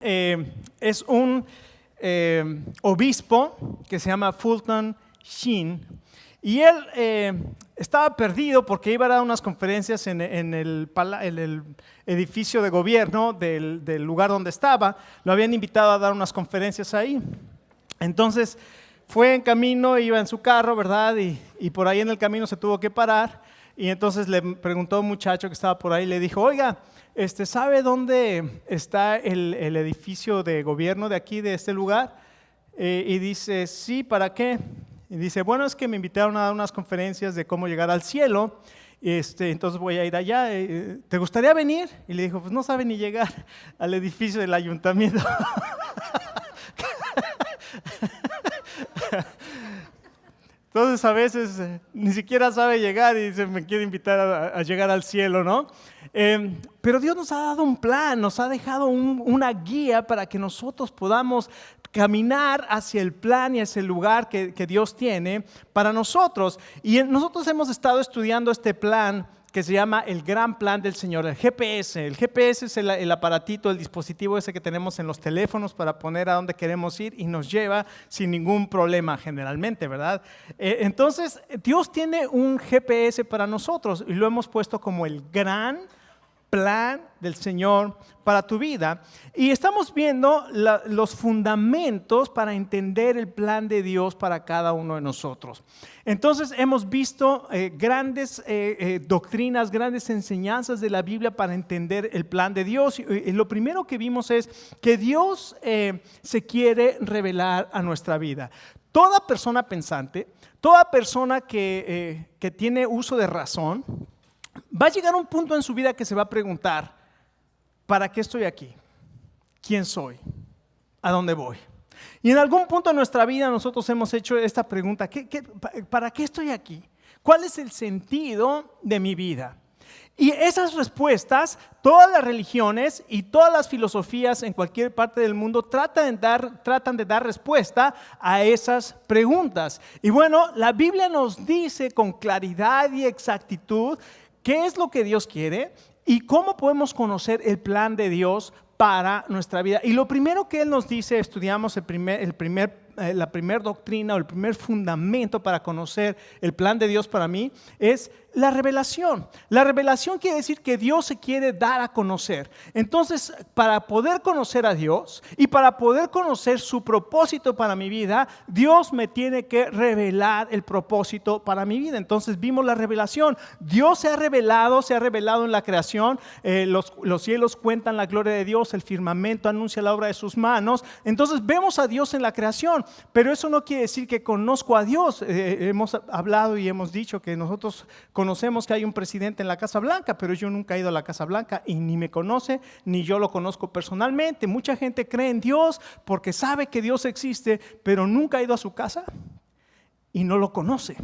es un obispo que se llama Fulton Sheen. Y él estaba perdido porque iba a dar unas conferencias en el edificio de gobierno del lugar donde estaba. Lo habían invitado a dar unas conferencias ahí. Entonces fue en camino, iba en su carro, ¿verdad? Y por ahí en el camino se tuvo que parar. Y entonces le preguntó a un muchacho que estaba por ahí, le dijo, oiga, ¿sabe dónde está el edificio de gobierno de aquí, de este lugar? Y dice, sí, ¿para qué? Y dice, bueno, es que me invitaron a dar unas conferencias de cómo llegar al cielo, entonces voy a ir allá, ¿te gustaría venir? Y le dijo, pues no sabe ni llegar al edificio del ayuntamiento. Entonces a veces ni siquiera sabe llegar y dice, me quiere invitar a llegar al cielo, ¿no? Pero Dios nos ha dado un plan, nos ha dejado una guía para que nosotros podamos caminar hacia el plan y hacia el lugar que Dios tiene para nosotros. Y nosotros hemos estado estudiando este plan que se llama el gran plan del Señor, el GPS. El GPS es el aparatito, el dispositivo ese que tenemos en los teléfonos para poner a dónde queremos ir y nos lleva sin ningún problema generalmente, ¿verdad? Entonces, Dios tiene un GPS para nosotros y lo hemos puesto como el gran plan del Señor para tu vida. Y estamos viendo los fundamentos para entender el plan de Dios para cada uno de nosotros. Entonces hemos visto grandes doctrinas, grandes enseñanzas de la Biblia para entender el plan de Dios. Y lo primero que vimos es que Dios se quiere revelar a nuestra vida. Toda persona pensante, toda persona que tiene uso de razón, va a llegar un punto en su vida que se va a preguntar, ¿para qué estoy aquí? ¿Quién soy? ¿A dónde voy? Y en algún punto de nuestra vida nosotros hemos hecho esta pregunta, ¿para qué estoy aquí? ¿Cuál es el sentido de mi vida? Y esas respuestas, todas las religiones y todas las filosofías en cualquier parte del mundo tratan de dar respuesta a esas preguntas. Y bueno, la Biblia nos dice con claridad y exactitud qué es lo que Dios quiere y cómo podemos conocer el plan de Dios para nuestra vida. Y lo primero que Él nos dice, estudiamos la primera doctrina o el primer fundamento para conocer el plan de Dios para mí, es la revelación. La revelación quiere decir que Dios se quiere dar a conocer. Entonces, para poder conocer a Dios y para poder conocer su propósito para mi vida, Dios me tiene que revelar el propósito para mi vida. Entonces vimos la revelación. Dios se ha revelado en la creación. Los cielos cuentan la gloria de Dios, el firmamento anuncia la obra de sus manos. Entonces vemos a Dios en la creación, pero eso no quiere decir que conozco a Dios. Hemos hablado y hemos dicho que nosotros conocemos que hay un presidente en la Casa Blanca, pero yo nunca he ido a la Casa Blanca y ni me conoce, ni yo lo conozco personalmente. Mucha gente cree en Dios porque sabe que Dios existe, pero nunca ha ido a su casa y no lo conoce.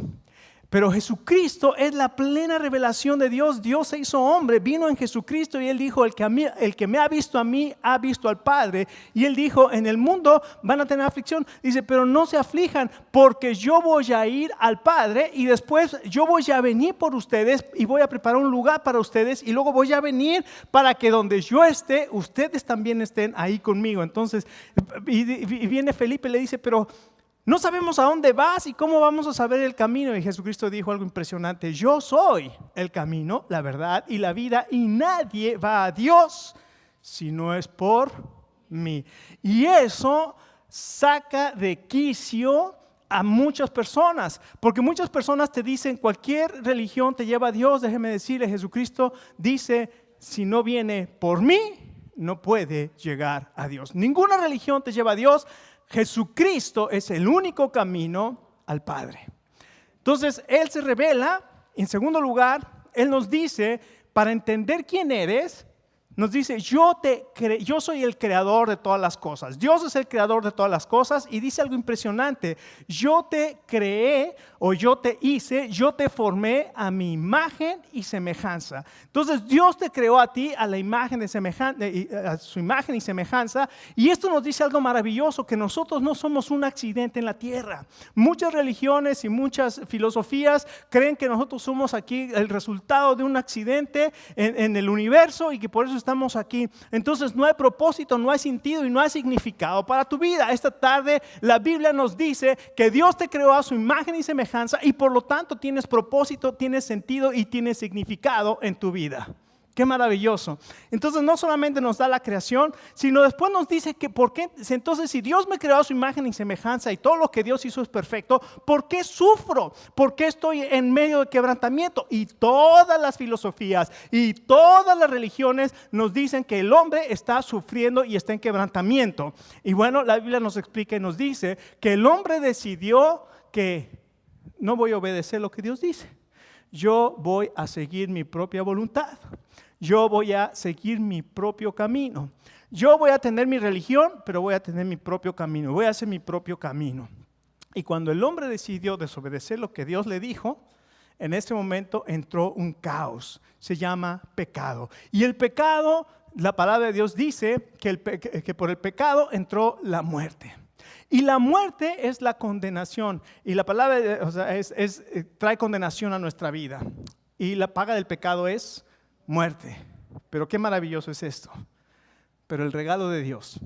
Pero Jesucristo es la plena revelación de Dios. Dios se hizo hombre, vino en Jesucristo y Él dijo, el que me ha visto a mí, ha visto al Padre. Y Él dijo, en el mundo van a tener aflicción. Dice, pero no se aflijan porque yo voy a ir al Padre y después yo voy a venir por ustedes y voy a preparar un lugar para ustedes y luego voy a venir para que donde yo esté, ustedes también estén ahí conmigo. Entonces, y viene Felipe y le dice, pero no sabemos a dónde vas y cómo vamos a saber el camino. Y Jesucristo dijo algo impresionante, yo soy el camino, la verdad y la vida y nadie va a Dios si no es por mí. Y eso saca de quicio a muchas personas, porque muchas personas te dicen cualquier religión te lleva a Dios. Déjeme decirle, Jesucristo dice, si no viene por mí, no puede llegar a Dios. Ninguna religión te lleva a Dios. Jesucristo es el único camino al Padre. Entonces, Él se revela. En segundo lugar, Él nos dice, para entender quién eres, nos dice, yo soy el creador de todas las cosas. Dios es el creador de todas las cosas y dice algo impresionante. Yo te creé o yo te hice, yo te formé a mi imagen y semejanza. Entonces Dios te creó a ti a la imagen a su imagen y semejanza. Y esto nos dice algo maravilloso, que nosotros no somos un accidente en la tierra. Muchas religiones y muchas filosofías creen que nosotros somos aquí el resultado de un accidente en el universo y que por eso estamos aquí. Entonces no hay propósito, no hay sentido y no hay significado para tu vida. Esta tarde la Biblia nos dice que Dios te creó a su imagen y semejanza y por lo tanto tienes propósito, tienes sentido y tienes significado en tu vida. Qué maravilloso. Entonces no solamente nos da la creación, sino después nos dice que por qué, entonces si Dios me creó a su imagen y semejanza y todo lo que Dios hizo es perfecto, ¿por qué sufro? ¿Por qué estoy en medio de quebrantamiento? Y todas las filosofías y todas las religiones nos dicen que el hombre está sufriendo y está en quebrantamiento. Y bueno, la Biblia nos explica y nos dice que el hombre decidió que no voy a obedecer lo que Dios dice. Yo voy a seguir mi propia voluntad. Yo voy a seguir mi propio camino. Yo voy a tener mi religión, pero voy a tener mi propio camino. Voy a hacer mi propio camino. Y cuando el hombre decidió desobedecer lo que Dios le dijo, en ese momento entró un caos. Se llama pecado. Y el pecado, la palabra de Dios dice que por el pecado entró la muerte. Y la muerte es la condenación. Y la palabra trae condenación a nuestra vida. Y la paga del pecado es muerte. Pero qué maravilloso es esto. Pero el regalo de Dios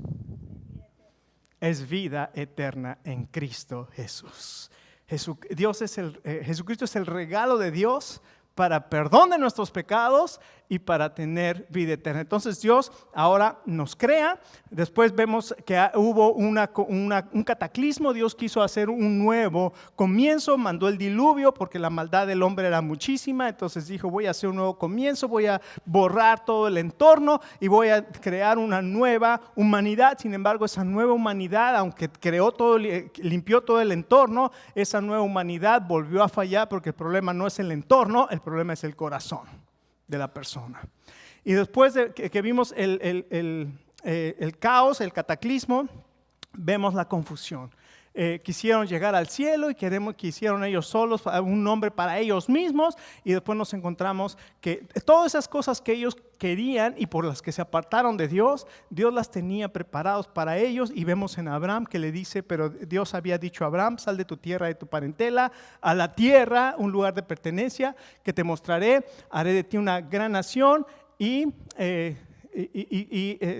es vida eterna en Cristo Jesús. Jesucristo es el regalo de Dios para perdón de nuestros pecados y para tener vida eterna. Entonces Dios ahora nos crea, después vemos que hubo un cataclismo, Dios quiso hacer un nuevo comienzo, mandó el diluvio porque la maldad del hombre era muchísima, entonces dijo voy a hacer un nuevo comienzo, voy a borrar todo el entorno y voy a crear una nueva humanidad. Sin embargo, esa nueva humanidad, aunque limpió todo el entorno, esa nueva humanidad volvió a fallar porque el problema no es el entorno, el problema es el corazón de la persona. Y después de que vimos el caos, el cataclismo, vemos la confusión. Quisieron llegar al cielo y quisieron ellos solos un nombre para ellos mismos, y después nos encontramos que todas esas cosas que ellos querían y por las que se apartaron de Dios, Dios las tenía preparados para ellos. Y vemos en Abraham que le dice, pero Dios había dicho a Abraham, sal de tu tierra, de tu parentela, a la tierra, un lugar de pertenencia que te mostraré, haré de ti una gran nación y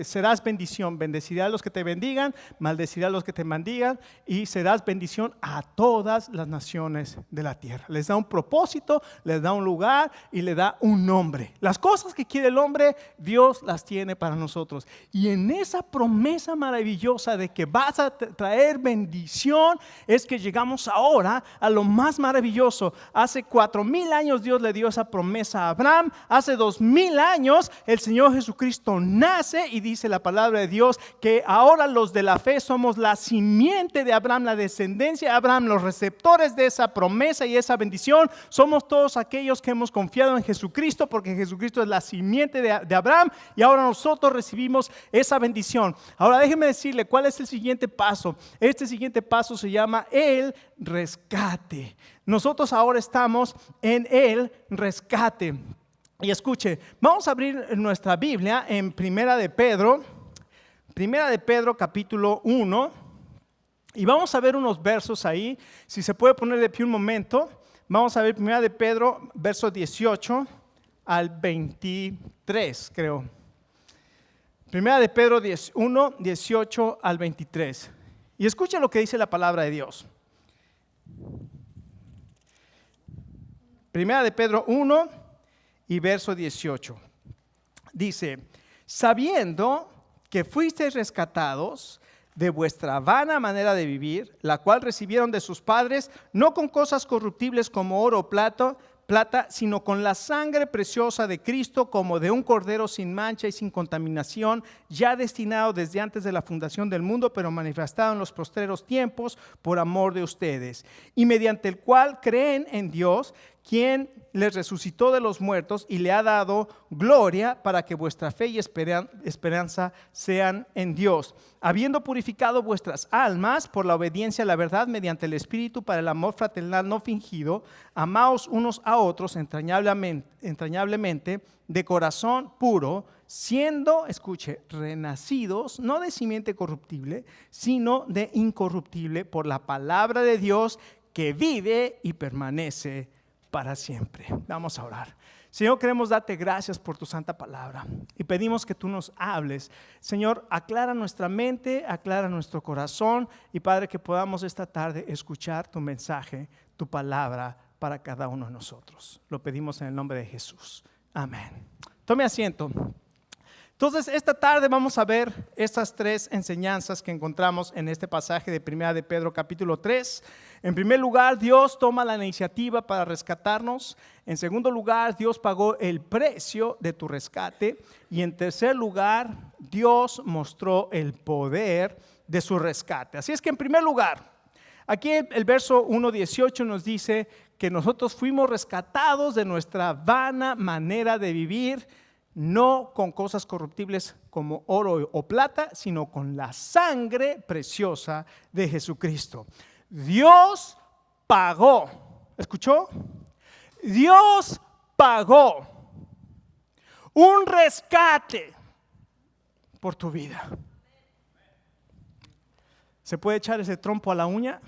serás bendición. Bendeciré a los que te bendigan, maldeciré a los que te maldigan, y serás bendición a todas las naciones de la tierra. Les da un propósito, les da un lugar y le da un nombre. Las cosas que quiere el hombre, Dios las tiene para nosotros. Y en esa promesa maravillosa de que vas a traer bendición, es que llegamos ahora a lo más maravilloso. Hace 4,000 años Dios le dio esa promesa a Abraham. Hace 2,000 años el Señor Jesucristo nace, y dice la palabra de Dios que ahora los de la fe somos la simiente de Abraham, la descendencia de Abraham, los receptores de esa promesa y esa bendición. Somos todos aquellos que hemos confiado en Jesucristo, porque Jesucristo es la simiente de Abraham, y ahora nosotros recibimos esa bendición. Ahora déjeme decirle cuál es el siguiente paso. Este siguiente paso se llama el rescate. Nosotros ahora estamos en el rescate. Y escuche, vamos a abrir nuestra Biblia en Primera de Pedro capítulo 1, y vamos a ver unos versos ahí. Si se puede poner de pie un momento, vamos a ver Primera de Pedro, verso 18 al 23, creo. Primera de Pedro 1, 18 al 23. Y escuchen lo que dice la palabra de Dios. Primera de Pedro 1 y verso 18. Dice, sabiendo que fuisteis rescatados de vuestra vana manera de vivir, la cual recibieron de sus padres, no con cosas corruptibles como oro o plata, sino con la sangre preciosa de Cristo, como de un cordero sin mancha y sin contaminación, ya destinado desde antes de la fundación del mundo, pero manifestado en los postreros tiempos por amor de ustedes, y mediante el cual creen en Dios, quien les resucitó de los muertos y le ha dado gloria, para que vuestra fe y esperanza sean en Dios, habiendo purificado vuestras almas por la obediencia a la verdad mediante el Espíritu, para el amor fraternal no fingido. Amaos unos a otros entrañablemente de corazón puro, siendo, escuche, renacidos no de simiente corruptible, sino de incorruptible, por la palabra de Dios, que vive y permanece para siempre. Vamos a orar. Señor, queremos darte gracias por tu santa palabra y pedimos que tú nos hables. Señor, aclara nuestra mente, aclara nuestro corazón y Padre, que podamos esta tarde escuchar tu mensaje, tu palabra para cada uno de nosotros. Lo pedimos en el nombre de Jesús. Amén. Tome asiento. Entonces, esta tarde vamos a ver estas tres enseñanzas que encontramos en este pasaje de 1 de Pedro capítulo 3. En primer lugar, Dios toma la iniciativa para rescatarnos. En segundo lugar, Dios pagó el precio de tu rescate. Y en tercer lugar, Dios mostró el poder de su rescate. Así es que en primer lugar, aquí el verso 1:18 nos dice que nosotros fuimos rescatados de nuestra vana manera de vivir, no con cosas corruptibles como oro o plata, sino con la sangre preciosa de Jesucristo. Dios pagó, ¿escuchó? Dios pagó un rescate por tu vida. ¿Se puede echar ese trompo a la uña?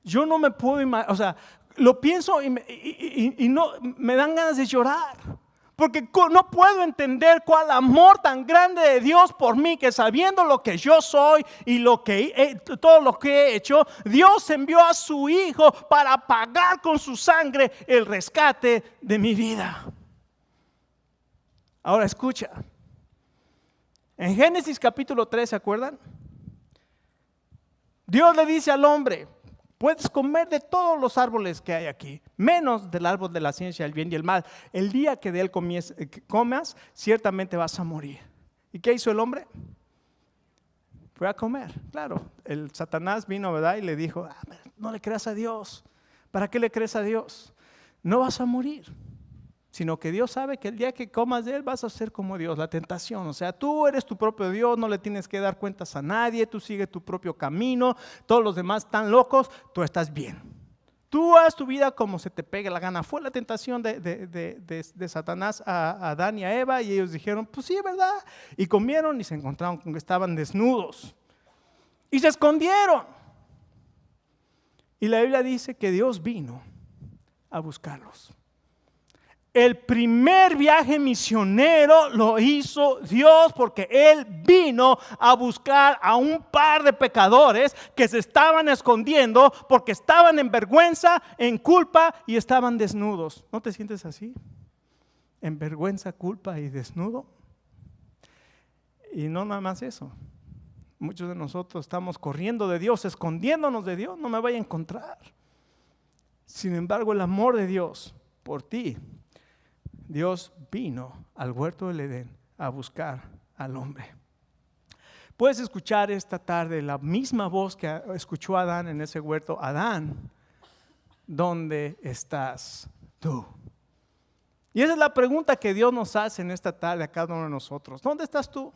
Yo no me puedo imaginar, o sea, lo pienso y no, me dan ganas de llorar. Porque no puedo entender cuál amor tan grande de Dios por mí, que sabiendo lo que yo soy y todo lo que he hecho, Dios envió a su Hijo para pagar con su sangre el rescate de mi vida. Ahora escucha, en Génesis capítulo 3, ¿se acuerdan? Dios le dice al hombre: puedes comer de todos los árboles que hay aquí, menos del árbol de la ciencia del bien y el mal. El día que de él comas, ciertamente vas a morir. ¿Y qué hizo el hombre? Fue a comer. Claro, el Satanás vino, ¿verdad? Y le dijo: no le creas a Dios. ¿Para qué le crees a Dios? No vas a morir. Sino que Dios sabe que el día que comas de él vas a ser como Dios, la tentación. O sea, tú eres tu propio Dios, no le tienes que dar cuentas a nadie, tú sigues tu propio camino, todos los demás están locos, tú estás bien. Tú haz tu vida como se te pegue la gana. Fue la tentación de Satanás a Adán y a Eva, y ellos dijeron: pues sí, ¿verdad? Y comieron y se encontraron con que estaban desnudos. Y se escondieron. Y la Biblia dice que Dios vino a buscarlos. El primer viaje misionero lo hizo Dios, porque Él vino a buscar a un par de pecadores que se estaban escondiendo porque estaban en vergüenza, en culpa y estaban desnudos. ¿No te sientes así? En vergüenza, culpa y desnudo. Y no nada más eso. Muchos de nosotros estamos corriendo de Dios, escondiéndonos de Dios, no me vaya a encontrar. Sin embargo, el amor de Dios por ti, Dios vino al huerto del Edén a buscar al hombre. Puedes escuchar esta tarde la misma voz que escuchó Adán en ese huerto: Adán, ¿dónde estás tú? Y esa es la pregunta que Dios nos hace en esta tarde a cada uno de nosotros. ¿Dónde estás tú?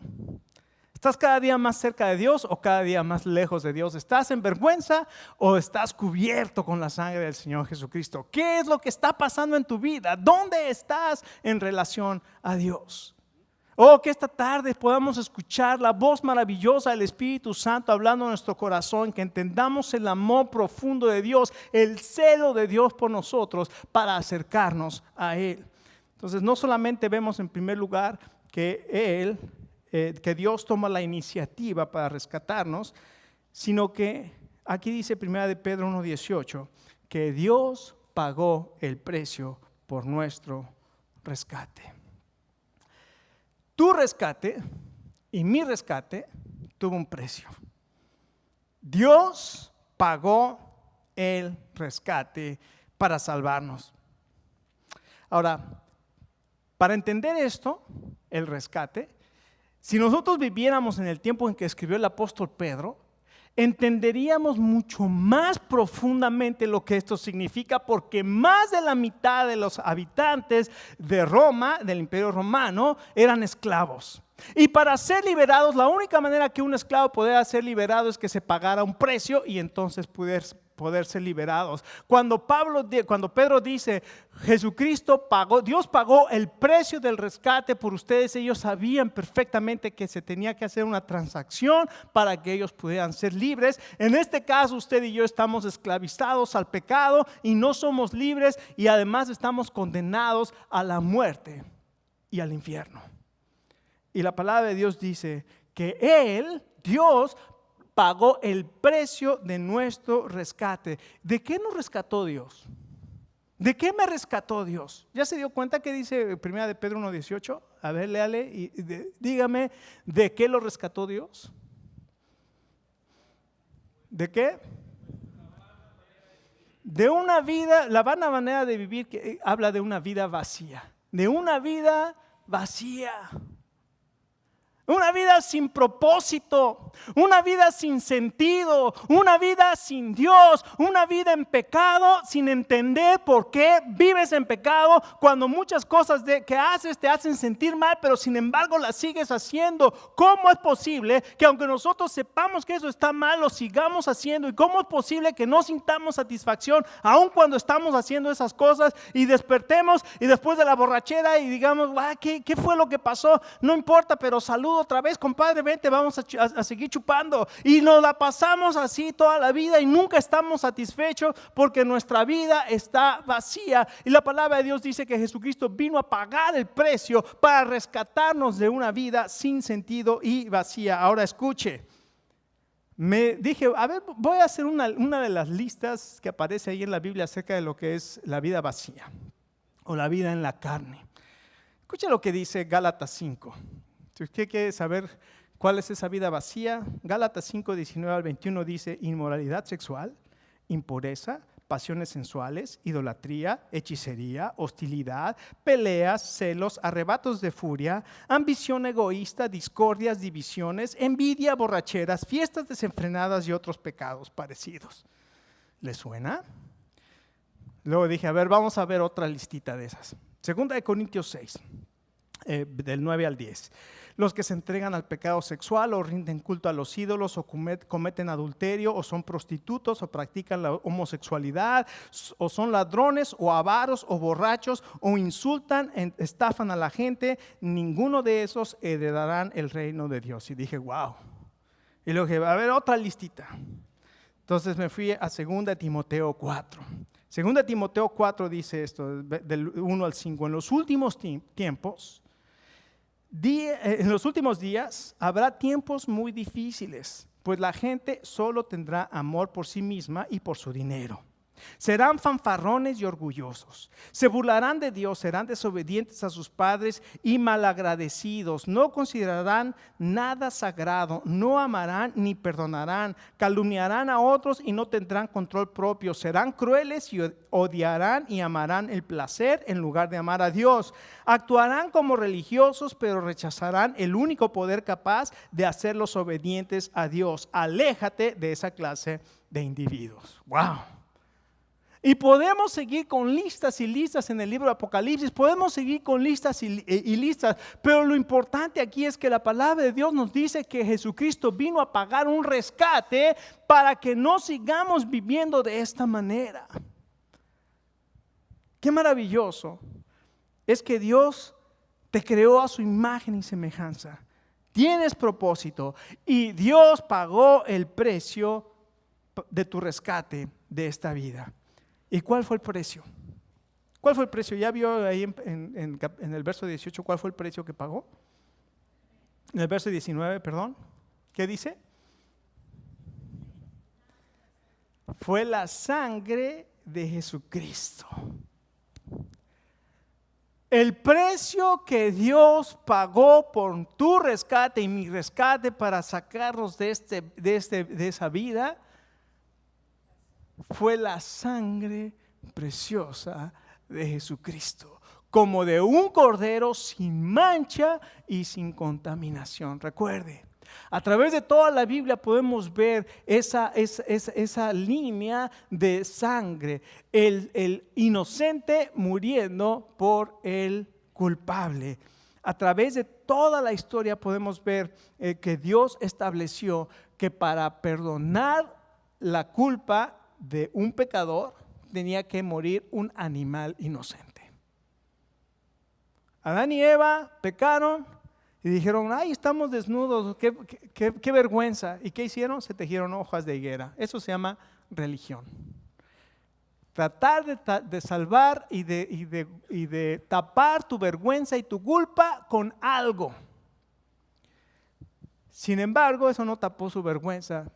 ¿Estás cada día más cerca de Dios o cada día más lejos de Dios? ¿Estás en vergüenza o estás cubierto con la sangre del Señor Jesucristo? ¿Qué es lo que está pasando en tu vida? ¿Dónde estás en relación a Dios? Que esta tarde podamos escuchar la voz maravillosa del Espíritu Santo hablando en nuestro corazón, que entendamos el amor profundo de Dios, el celo de Dios por nosotros para acercarnos a Él. Entonces, no solamente vemos en primer lugar que Dios toma la iniciativa para rescatarnos, sino que aquí dice 1 de Pedro 1:18, que Dios pagó el precio por nuestro rescate. Tu rescate y mi rescate tuvo un precio. Dios pagó el rescate para salvarnos. Ahora, para entender esto, el rescate, si nosotros viviéramos en el tiempo en que escribió el apóstol Pedro, entenderíamos mucho más profundamente lo que esto significa, porque más de la mitad de los habitantes de Roma, del Imperio Romano, eran esclavos. Y para ser liberados, la única manera que un esclavo podía ser liberado es que se pagara un precio y entonces poder ser liberados. Cuando Pedro dice, Jesucristo pagó, Dios pagó el precio del rescate por ustedes, ellos sabían perfectamente que se tenía que hacer una transacción para que ellos pudieran ser libres. En este caso, usted y yo estamos esclavizados al pecado y no somos libres, y además estamos condenados a la muerte y al infierno. Y la palabra de Dios dice que Dios, pagó el precio de nuestro rescate. ¿De qué nos rescató Dios? ¿De qué me rescató Dios? ¿Ya se dio cuenta que dice 1 de Pedro 1:18? A ver, léale y dígame, ¿de qué lo rescató Dios? ¿De qué? De una vida, la vana manera de vivir que habla de una vida vacía. De una vida vacía. Una vida sin propósito, una vida sin sentido, una vida sin Dios, una vida en pecado sin entender por qué vives en pecado cuando muchas cosas que haces te hacen sentir mal, pero sin embargo las sigues haciendo. ¿Cómo es posible que aunque nosotros sepamos que eso está mal, lo sigamos haciendo? ¿Y cómo es posible que no sintamos satisfacción aun cuando estamos haciendo esas cosas y despertemos y después de la borrachera y digamos, ¿qué fue lo que pasó? No importa, pero saludo otra vez, compadre, vente, vamos a seguir chupando, y nos la pasamos así toda la vida y nunca estamos satisfechos porque nuestra vida está vacía. Y la palabra de Dios dice que Jesucristo vino a pagar el precio para rescatarnos de una vida sin sentido y vacía. Ahora escuche, me dije, a ver, voy a hacer una de las listas que aparece ahí en la Biblia acerca de lo que es la vida vacía o la vida en la carne. Escucha lo que dice Gálatas 5. Si usted quiere saber cuál es esa vida vacía, Gálatas 5, 19 al 21 dice: inmoralidad sexual, impureza, pasiones sensuales, idolatría, hechicería, hostilidad, peleas, celos, arrebatos de furia, ambición egoísta, discordias, divisiones, envidia, borracheras, fiestas desenfrenadas y otros pecados parecidos. ¿Le suena? Luego dije, a ver, vamos a ver otra listita de esas. Segunda de Corintios 6, del 9 al 10. Los que se entregan al pecado sexual o rinden culto a los ídolos o cometen adulterio o son prostitutos o practican la homosexualidad o son ladrones o avaros o borrachos o insultan, estafan a la gente, ninguno de esos heredarán el reino de Dios. Y dije, wow. Y luego dije, a ver, otra listita. Entonces me fui a 2 Timoteo 4. 2 Timoteo 4 dice esto, del 1 al 5. En los últimos tiempos, en los últimos días habrá tiempos muy difíciles, pues la gente solo tendrá amor por sí misma y por su dinero. Serán fanfarrones y orgullosos, se burlarán de Dios, serán desobedientes a sus padres y malagradecidos, no considerarán nada sagrado, no amarán ni perdonarán, calumniarán a otros y no tendrán control propio, serán crueles y odiarán y amarán el placer en lugar de amar a Dios. Actuarán como religiosos, pero rechazarán el único poder capaz de hacerlos obedientes a Dios. Aléjate de esa clase de individuos. ¡Wow! Y podemos seguir con listas y listas en el libro de Apocalipsis, podemos seguir con listas y listas, pero lo importante aquí es que la palabra de Dios nos dice que Jesucristo vino a pagar un rescate para que no sigamos viviendo de esta manera. Qué maravilloso es que Dios te creó a su imagen y semejanza. Tienes propósito y Dios pagó el precio de tu rescate de esta vida. ¿Y cuál fue el precio? ¿Cuál fue el precio? ¿Ya vio ahí en el verso 18 cuál fue el precio que pagó? En el verso 19, perdón. ¿Qué dice? Fue la sangre de Jesucristo. El precio que Dios pagó por tu rescate y mi rescate para sacarnos de esa vida fue la sangre preciosa de Jesucristo, como de un cordero sin mancha y sin contaminación. Recuerde, a través de toda la Biblia podemos ver esa línea de sangre, el inocente muriendo por el culpable. A través de toda la historia podemos ver que Dios estableció que para perdonar la culpa de un pecador, tenía que morir un animal inocente. Adán y Eva pecaron y dijeron, ay, estamos desnudos, qué vergüenza. ¿Y qué hicieron? Se tejieron hojas de higuera. Eso se llama religión. Tratar de salvar y de tapar tu vergüenza y tu culpa con algo. Sin embargo, eso no tapó su vergüenza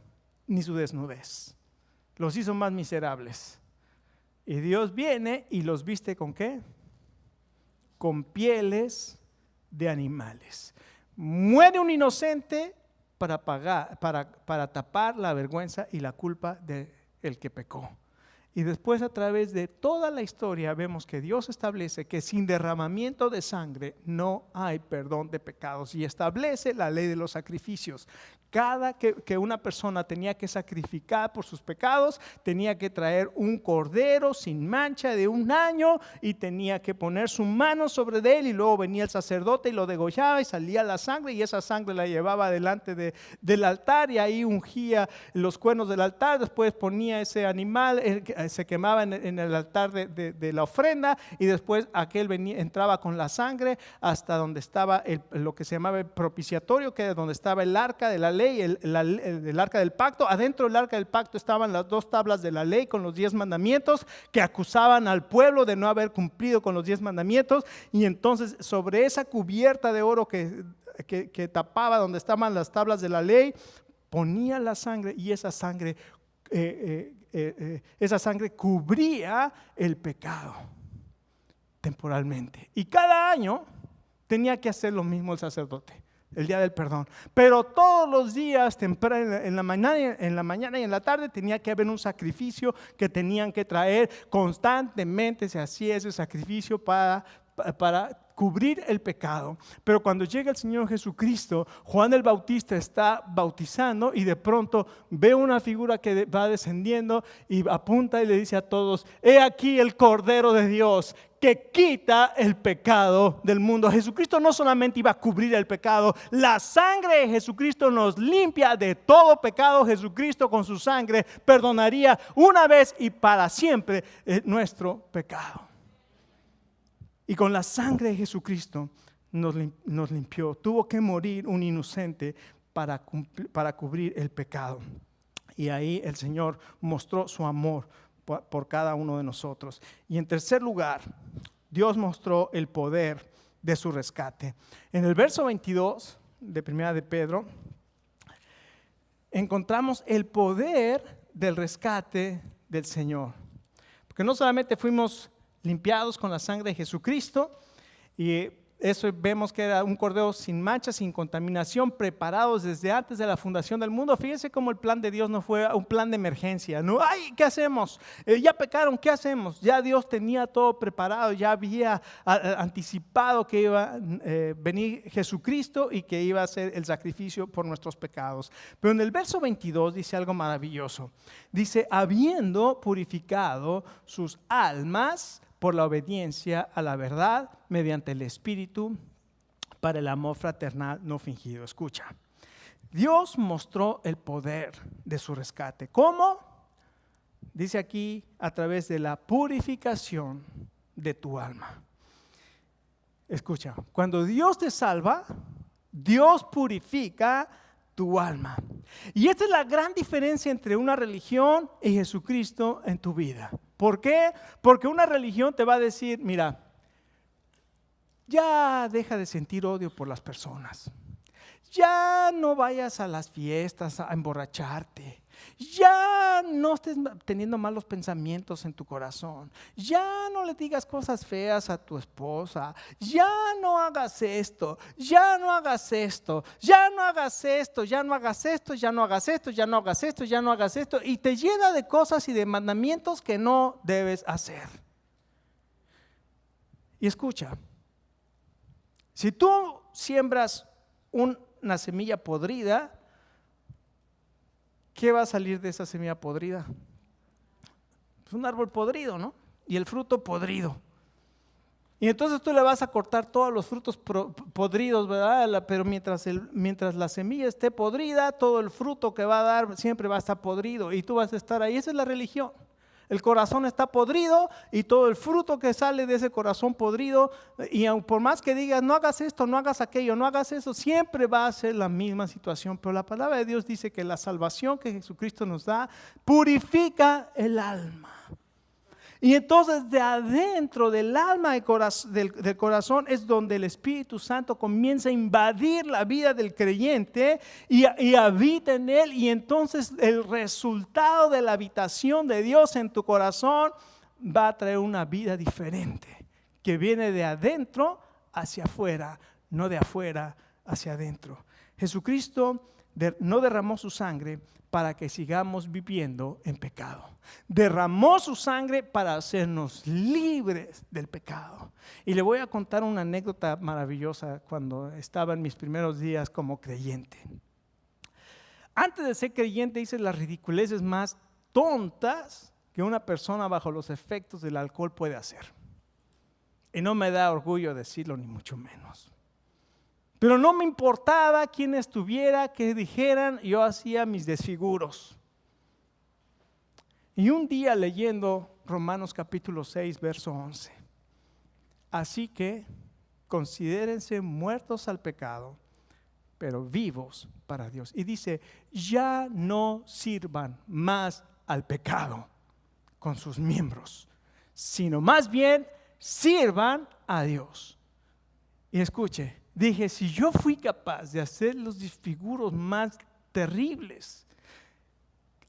ni su desnudez. Los hizo más miserables. Y Dios viene y los viste ¿con qué? Con pieles de animales. Muere un inocente para tapar la vergüenza y la culpa del que pecó. Y después, a través de toda la historia, vemos que Dios establece que sin derramamiento de sangre no hay perdón de pecados, y establece la ley de los sacrificios. Cada que una persona tenía que sacrificar por sus pecados, tenía que traer un cordero sin mancha de 1 año y tenía que poner su mano sobre él, y luego venía el sacerdote y lo degollaba y salía la sangre, y esa sangre la llevaba delante del altar, y ahí ungía los cuernos del altar. Después ponía ese animal, se quemaba en el altar de la ofrenda, y después aquel entraba con la sangre hasta donde estaba lo que se llamaba el propiciatorio, que es donde estaba el arca de la ley, el arca del pacto. Adentro del arca del pacto estaban las 2 tablas de la ley con los 10 mandamientos que acusaban al pueblo de no haber cumplido con los 10 mandamientos, y entonces sobre esa cubierta de oro que tapaba donde estaban las tablas de la ley, ponía la sangre, y esa sangre cubría el pecado temporalmente. Y cada año tenía que hacer lo mismo el sacerdote, el día del perdón. Pero todos los días, temprano, en la mañana y en la tarde, tenía que haber un sacrificio que tenían que traer. Constantemente se hacía ese sacrificio para cubrir el pecado. Pero cuando llega el Señor Jesucristo, Juan el Bautista está bautizando, y de pronto ve una figura que va descendiendo y apunta y le dice a todos: he aquí el Cordero de Dios que quita el pecado del mundo. Jesucristo no solamente iba a cubrir el pecado, la sangre de Jesucristo nos limpia de todo pecado. Jesucristo con su sangre perdonaría una vez y para siempre nuestro pecado. Y con la sangre de Jesucristo nos limpió. Tuvo que morir un inocente para cubrir el pecado. Y ahí el Señor mostró su amor por cada uno de nosotros. Y en tercer lugar, Dios mostró el poder de su rescate. En el verso 22 de Primera de Pedro, encontramos el poder del rescate del Señor. Porque no solamente fuimos limpiados con la sangre de Jesucristo, y eso vemos que era un cordero sin mancha, sin contaminación, preparados desde antes de la fundación del mundo. Fíjense cómo el plan de Dios no fue un plan de emergencia. No, ay, ¿qué hacemos? Ya pecaron, ¿qué hacemos? Ya Dios tenía todo preparado, ya había anticipado que iba a venir Jesucristo y que iba a ser el sacrificio por nuestros pecados. Pero en el verso 22 dice algo maravilloso. Dice: habiendo purificado sus almas por la obediencia a la verdad mediante el Espíritu, para el amor fraternal no fingido. Escucha, Dios mostró el poder de su rescate. ¿Cómo? Dice aquí: a través de la purificación de tu alma. Escucha, cuando Dios te salva, Dios purifica tu alma. Y esta es la gran diferencia entre una religión y Jesucristo en tu vida. ¿Por qué? Porque una religión te va a decir: mira, ya deja de sentir odio por las personas, ya no vayas a las fiestas a emborracharte, ya no estés teniendo malos pensamientos en tu corazón, ya no le digas cosas feas a tu esposa, ya no hagas esto, ya no hagas esto, ya no hagas esto, ya no hagas esto, ya no hagas esto, ya no hagas esto, ya no hagas esto, y te llena de cosas y de mandamientos que no debes hacer. Y escucha, si tú siembras una semilla podrida, ¿qué va a salir de esa semilla podrida? Pues un árbol podrido, ¿no? Y el fruto podrido. Y entonces tú le vas a cortar todos los frutos podridos, ¿verdad? Pero mientras la semilla esté podrida, todo el fruto que va a dar siempre va a estar podrido y tú vas a estar ahí. Esa es la religión. El corazón está podrido y todo el fruto que sale de ese corazón podrido, y por más que digas no hagas esto, no hagas aquello, no hagas eso, siempre va a ser la misma situación. Pero la palabra de Dios dice que la salvación que Jesucristo nos da purifica el alma. Y entonces de adentro del alma del corazón es donde el Espíritu Santo comienza a invadir la vida del creyente y habita en él. Y entonces el resultado de la habitación de Dios en tu corazón va a traer una vida diferente, que viene de adentro hacia afuera, no de afuera hacia adentro. Jesucristo no derramó su sangre para que sigamos viviendo en pecado. Derramó su sangre para hacernos libres del pecado. Y le voy a contar una anécdota maravillosa cuando estaba en mis primeros días como creyente. Antes de ser creyente hice las ridiculeces más tontas que una persona bajo los efectos del alcohol puede hacer. Y no me da orgullo decirlo, ni mucho menos. Pero no me importaba quién estuviera, qué dijeran, yo hacía mis desfiguros. Y un día leyendo Romanos capítulo 6, verso 11. Así que considérense muertos al pecado, pero vivos para Dios. Y dice, ya no sirvan más al pecado con sus miembros, sino más bien sirvan a Dios. Y escuche, dije, si yo fui capaz de hacer los desfiguros más terribles,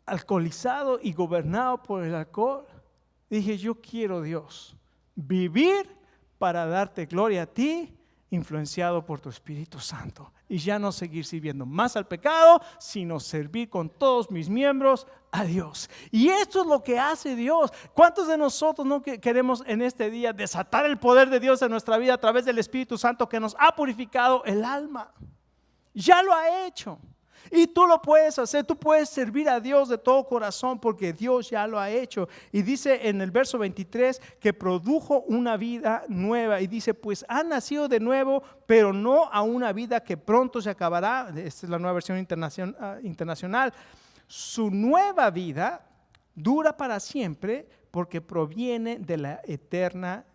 alcoholizado y gobernado por el alcohol, dije, yo quiero, Dios, vivir para darte gloria a ti, influenciado por tu Espíritu Santo, y ya no seguir sirviendo más al pecado, sino servir con todos mis miembros a Dios. Y esto es lo que hace Dios. ¿Cuántos de nosotros no queremos en este día desatar el poder de Dios en nuestra vida a través del Espíritu Santo que nos ha purificado el alma? Ya lo ha hecho. Y tú lo puedes hacer, tú puedes servir a Dios de todo corazón porque Dios ya lo ha hecho. Y dice en el verso 23 que produjo una vida nueva. Y dice, pues han nacido de nuevo, pero no a una vida que pronto se acabará. Esta es la nueva versión internacional. Su nueva vida dura para siempre porque proviene de la eterna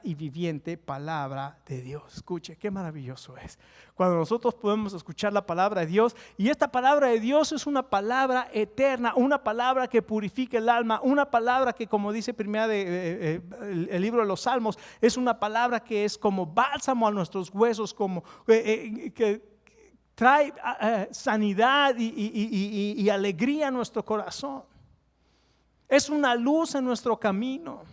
y viviente palabra de Dios. Escuche, qué maravilloso es cuando nosotros podemos escuchar la palabra de Dios, y esta palabra de Dios es una palabra eterna, una palabra que purifica el alma, una palabra que, como dice el libro de los Salmos, es una palabra que es como bálsamo a nuestros huesos, como que trae sanidad y alegría a nuestro corazón. Es una luz en nuestro camino.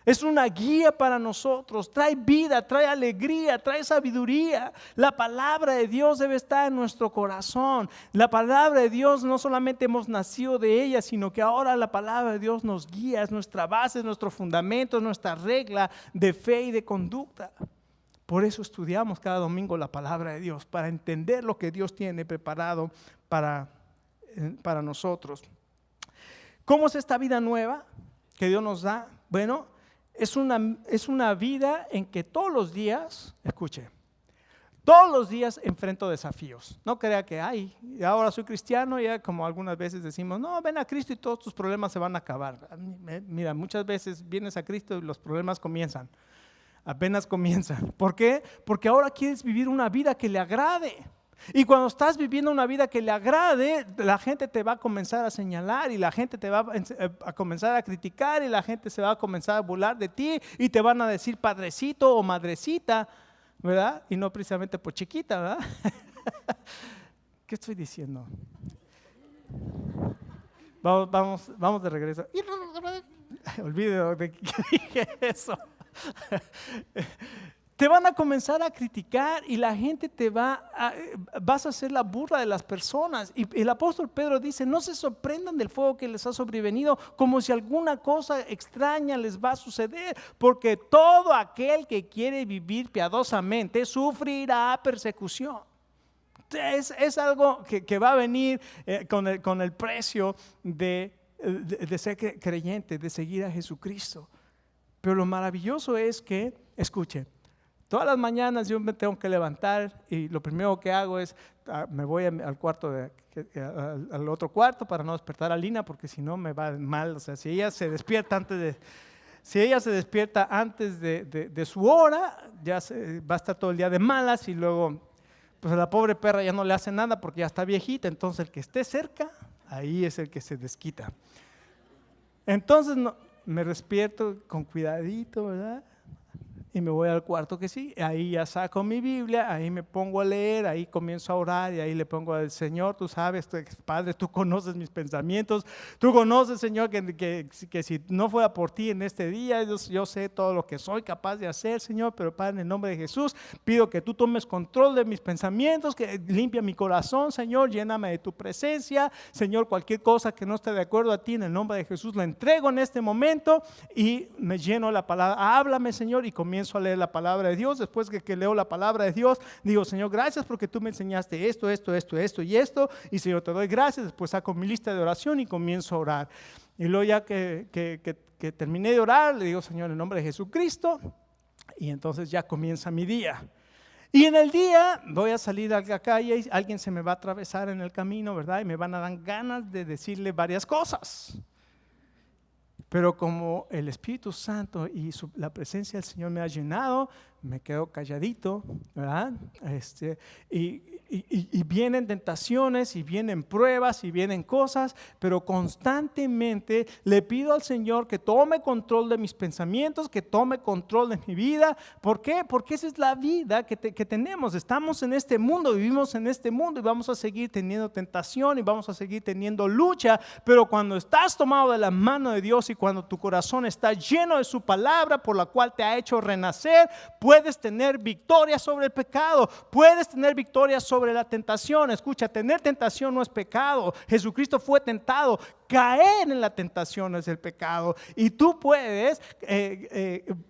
Es una guía para nosotros. Trae vida, trae alegría, trae sabiduría. La palabra de Dios debe estar en nuestro corazón. La palabra de Dios no solamente hemos nacido de ella, sino que ahora la palabra de Dios nos guía. Es nuestra base, es nuestro fundamento, es nuestra regla de fe y de conducta. Por eso estudiamos cada domingo la palabra de Dios, para entender lo que Dios tiene preparado para nosotros. ¿Cómo es esta vida nueva que Dios nos da? Bueno, es una vida en que todos los días, escuche, todos los días enfrento desafíos. No crea que, ahora soy cristiano, ya como algunas veces decimos, no, ven a Cristo y todos tus problemas se van a acabar. Mira, muchas veces vienes a Cristo y los problemas comienzan, apenas comienzan. ¿Por qué? Porque ahora quieres vivir una vida que le agrade. Y cuando estás viviendo una vida que le agrade, la gente te va a comenzar a señalar y la gente te va a comenzar a criticar y la gente se va a comenzar a burlar de ti y te van a decir padrecito o madrecita, ¿verdad? Y no precisamente por chiquita, ¿verdad? ¿Qué estoy diciendo? Vamos de regreso. Olvídate de que dije eso. Te van a comenzar a criticar y la gente vas a hacer la burla de las personas. Y el apóstol Pedro dice, no se sorprendan del fuego que les ha sobrevenido como si alguna cosa extraña les va a suceder, porque todo aquel que quiere vivir piadosamente sufrirá persecución. Es algo que va a venir con el precio de ser creyente, de seguir a Jesucristo. Pero lo maravilloso es que, escuche, todas las mañanas yo me tengo que levantar y lo primero que hago es, me voy al cuarto, al otro cuarto para no despertar a Lina, porque si no me va mal. O sea, si ella se despierta antes de su hora, ya va a estar todo el día de malas y luego, pues a la pobre perra ya no le hace nada porque ya está viejita. Entonces el que esté cerca, ahí es el que se desquita. Entonces me despierto con cuidadito, ¿verdad? Y me voy al cuarto que sí, ahí ya saco mi Biblia, ahí me pongo a leer, ahí comienzo a orar y ahí le pongo al Señor, tú sabes, Padre, tú conoces mis pensamientos, tú conoces, Señor, que si no fuera por ti en este día, yo sé todo lo que soy capaz de hacer, Señor, pero Padre, en el nombre de Jesús, pido que tú tomes control de mis pensamientos, que limpia mi corazón, Señor, lléname de tu presencia, Señor, cualquier cosa que no esté de acuerdo a ti, en el nombre de Jesús, la entrego en este momento y me lleno la palabra, háblame, Señor, y comienzo a leer la palabra de Dios. Después que leo la palabra de Dios, digo, Señor, gracias porque tú me enseñaste esto y esto, y Señor, te doy gracias. Después saco mi lista de oración y comienzo a orar. Y luego ya que terminé de orar, le digo, Señor, en el nombre de Jesucristo, y entonces ya comienza mi día. Y en el día voy a salir a la calle y alguien se me va a atravesar en el camino, ¿verdad? Y me van a dar ganas de decirle varias cosas. Pero como el Espíritu Santo y la presencia del Señor me ha llenado, me quedo calladito, ¿verdad? Y vienen tentaciones, y vienen pruebas, y vienen cosas, pero constantemente le pido al Señor que tome control de mis pensamientos, que tome control de mi vida. ¿Por qué? Porque esa es la vida que tenemos. Estamos en este mundo, vivimos en este mundo y vamos a seguir teniendo tentación y vamos a seguir teniendo lucha, pero cuando estás tomado de la mano de Dios y cuando tu corazón está lleno de su palabra por la cual te ha hecho renacer, puedes tener victoria sobre el pecado, puedes tener victoria sobre la tentación. Escucha, tener tentación no es pecado. Jesucristo fue tentado. Caer en la tentación es el pecado. Y tú puedes,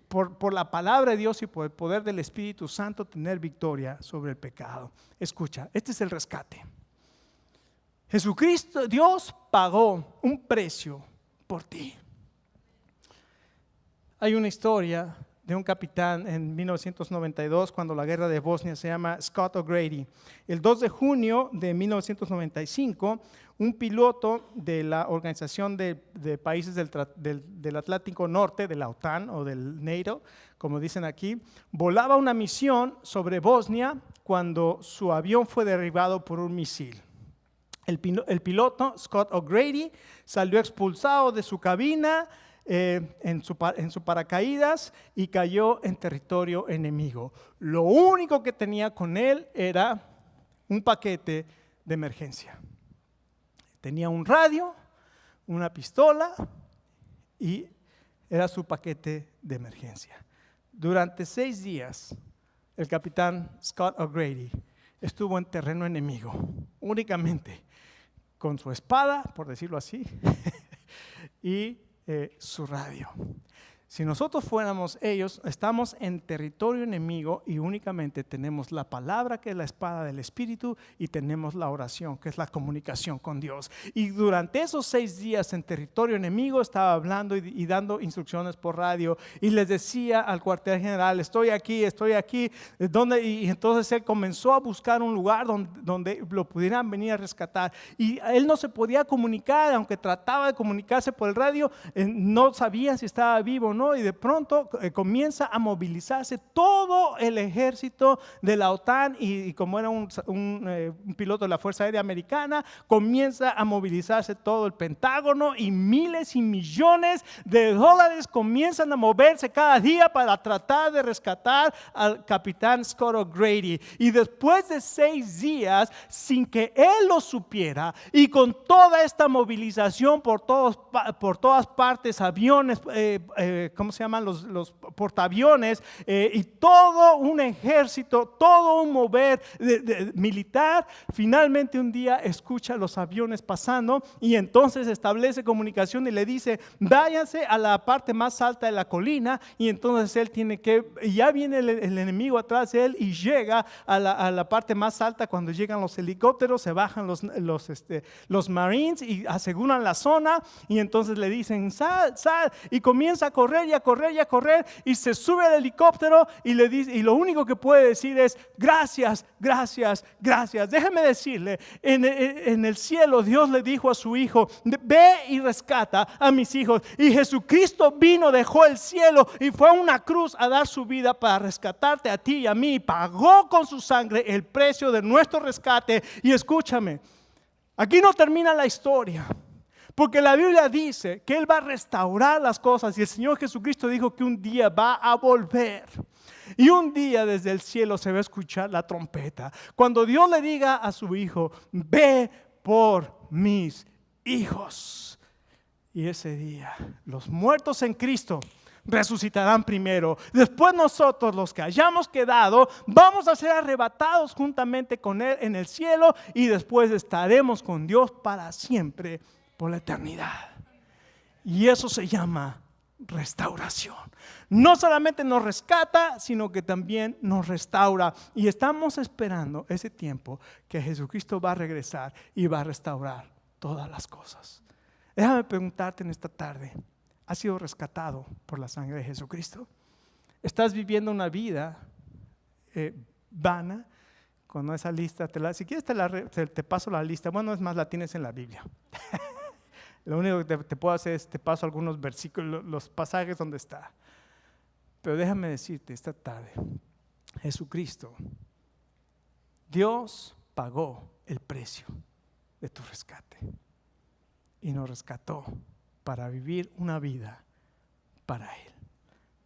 por la palabra de Dios y por el poder del Espíritu Santo, tener victoria sobre el pecado. Escucha, este es el rescate. Jesucristo, Dios pagó un precio por ti. Hay una historia de un capitán en 1992, cuando la guerra de Bosnia, se llama Scott O'Grady. El 2 de junio de 1995, un piloto de la Organización de Países del Atlántico Norte, de la OTAN o del NATO, como dicen aquí, volaba una misión sobre Bosnia cuando su avión fue derribado por un misil. El piloto, Scott O'Grady, salió expulsado de su cabina, en su paracaídas, y cayó en territorio enemigo. Lo único que tenía con él era un paquete de emergencia. Tenía un radio, una pistola y era su paquete de emergencia. Durante 6 días, el capitán Scott O'Grady estuvo en terreno enemigo, únicamente con su espada, por decirlo así, y su radio. Si nosotros fuéramos ellos, estamos en territorio enemigo y únicamente tenemos la palabra, que es la espada del Espíritu, y tenemos la oración, que es la comunicación con Dios. Y durante esos 6 días en territorio enemigo estaba hablando y dando instrucciones por radio, y les decía al cuartel general, estoy aquí, y entonces él comenzó a buscar un lugar donde lo pudieran venir a rescatar. Y él no se podía comunicar, aunque trataba de comunicarse por el radio, no sabía si estaba vivo o no. Y de pronto comienza a movilizarse todo el ejército de la OTAN, y como era un piloto de la Fuerza Aérea Americana, comienza a movilizarse todo el Pentágono, y miles y millones de dólares comienzan a moverse cada día para tratar de rescatar al capitán Scott O'Grady. Y después de 6 días, sin que él lo supiera, y con toda esta movilización por todas partes, aviones, ¿cómo se llaman? Los portaaviones, y todo un ejército, todo un mover militar. Finalmente un día escucha los aviones pasando, y entonces establece comunicación y le dice, váyanse a la parte más alta de la colina. Y entonces él ya viene el enemigo atrás de él, y llega a la parte más alta. Cuando llegan los helicópteros, se bajan los Marines y aseguran la zona, y entonces le dicen, sal, y comienza a correr. correr y a correr y a correr, y se sube al helicóptero y le dice, y lo único que puede decir es gracias, gracias, gracias. Déjeme decirle, en el cielo Dios le dijo a su hijo, ve y rescata a mis hijos. Y Jesucristo vino, dejó el cielo y fue a una cruz a dar su vida para rescatarte a ti y a mí. Pagó con su sangre el precio de nuestro rescate. Y escúchame, aquí no termina la historia, porque la Biblia dice que Él va a restaurar las cosas, y el Señor Jesucristo dijo que un día va a volver. Y un día desde el cielo se va a escuchar la trompeta, cuando Dios le diga a su hijo, ve por mis hijos. Y ese día los muertos en Cristo resucitarán primero. Después nosotros, los que hayamos quedado, vamos a ser arrebatados juntamente con Él en el cielo, y después estaremos con Dios para siempre, por la eternidad. Y eso se llama restauración. No solamente nos rescata, sino que también nos restaura. Y estamos esperando ese tiempo que Jesucristo va a regresar y va a restaurar todas las cosas. Déjame preguntarte en esta tarde, ¿has sido rescatado por la sangre de Jesucristo? ¿Estás viviendo una vida vana? Con esa lista, si quieres te paso la lista. Bueno, es más, la tienes en la Biblia. Lo único que te puedo hacer es te paso algunos versículos, los pasajes donde está. Pero déjame decirte esta tarde, Jesucristo, Dios pagó el precio de tu rescate y nos rescató para vivir una vida para Él,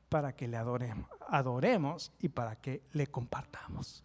para que le adoremos y para que le compartamos.